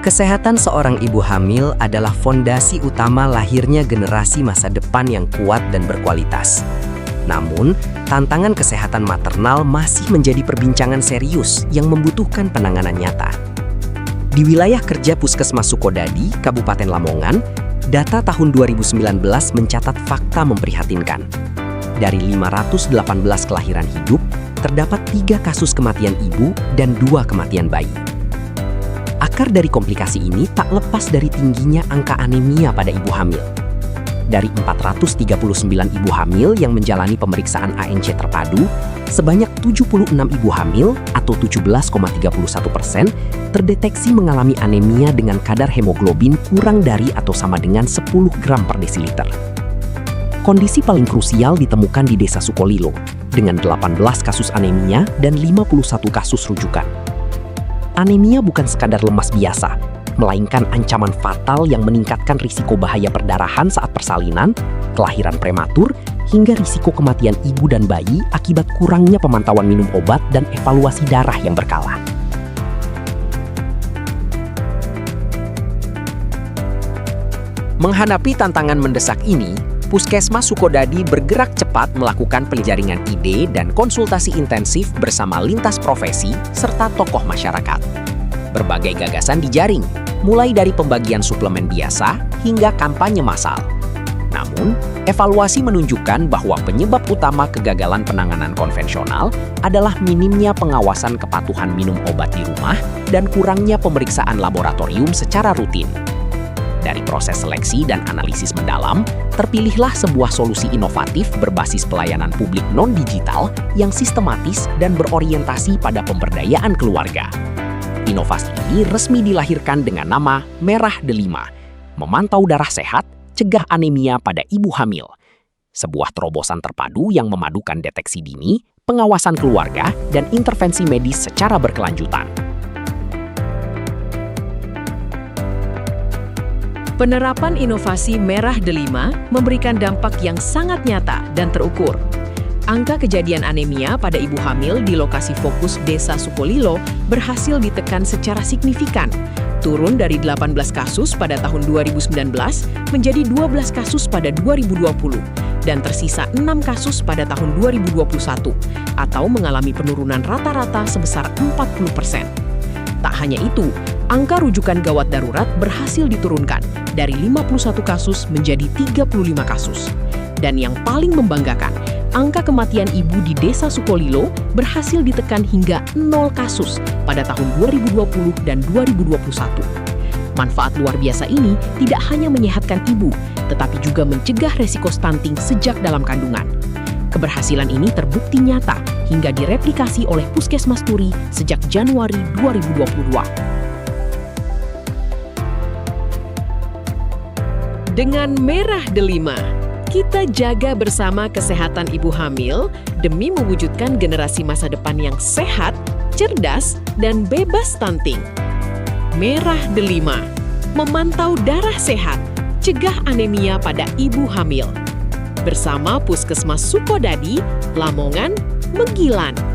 Kesehatan seorang ibu hamil adalah fondasi utama lahirnya generasi masa depan yang kuat dan berkualitas. Namun, tantangan kesehatan maternal masih menjadi perbincangan serius yang membutuhkan penanganan nyata. Di wilayah kerja Puskesmas Sukodadi, Kabupaten Lamongan, data tahun 2019 mencatat fakta memprihatinkan. Dari 518 kelahiran hidup, terdapat 3 kasus kematian ibu dan 2 kematian bayi. Akar dari komplikasi ini tak lepas dari tingginya angka anemia pada ibu hamil. Dari 439 ibu hamil yang menjalani pemeriksaan ANC terpadu, sebanyak 76 ibu hamil atau 17,31% terdeteksi mengalami anemia dengan kadar hemoglobin kurang dari atau sama dengan 10 gram per desiliter. Kondisi paling krusial ditemukan di Desa Sukolilo, dengan 18 kasus anemia dan 51 kasus rujukan. Anemia bukan sekadar lemas biasa, melainkan ancaman fatal yang meningkatkan risiko bahaya perdarahan saat persalinan, kelahiran prematur, hingga risiko kematian ibu dan bayi akibat kurangnya pemantauan minum obat dan evaluasi darah yang berkala. Menghadapi tantangan mendesak ini, Puskesmas Sukodadi bergerak cepat melakukan penjaringan ide dan konsultasi intensif bersama lintas profesi serta tokoh masyarakat. Berbagai gagasan dijaring, mulai dari pembagian suplemen biasa hingga kampanye massal. Namun, evaluasi menunjukkan bahwa penyebab utama kegagalan penanganan konvensional adalah minimnya pengawasan kepatuhan minum obat di rumah dan kurangnya pemeriksaan laboratorium secara rutin. Dari proses seleksi dan analisis mendalam, terpilihlah sebuah solusi inovatif berbasis pelayanan publik non-digital yang sistematis dan berorientasi pada pemberdayaan keluarga. Inovasi ini resmi dilahirkan dengan nama Merah Delima, memantau darah sehat, cegah anemia pada ibu hamil. Sebuah terobosan terpadu yang memadukan deteksi dini, pengawasan keluarga, dan intervensi medis secara berkelanjutan. Penerapan inovasi Merah Delima memberikan dampak yang sangat nyata dan terukur. Angka kejadian anemia pada ibu hamil di lokasi fokus Desa Sukolilo berhasil ditekan secara signifikan, turun dari 18 kasus pada tahun 2019 menjadi 12 kasus pada 2020, dan tersisa 6 kasus pada tahun 2021, atau mengalami penurunan rata-rata sebesar 40%. Tak hanya itu, angka rujukan gawat darurat berhasil diturunkan dari 51 kasus menjadi 35 kasus. Dan yang paling membanggakan, angka kematian ibu di Desa Sukolilo berhasil ditekan hingga 0 kasus pada tahun 2020 dan 2021. Manfaat luar biasa ini tidak hanya menyehatkan ibu, tetapi juga mencegah resiko stunting sejak dalam kandungan. Keberhasilan ini terbukti nyata hingga direplikasi oleh Puskesmas Turi sejak Januari 2022. Dengan Merah Delima, kita jaga bersama kesehatan ibu hamil demi mewujudkan generasi masa depan yang sehat, cerdas, dan bebas stunting. Merah Delima, memantau darah sehat, cegah anemia pada ibu hamil. Bersama Puskesmas Sukodadi, Lamongan, Megilan.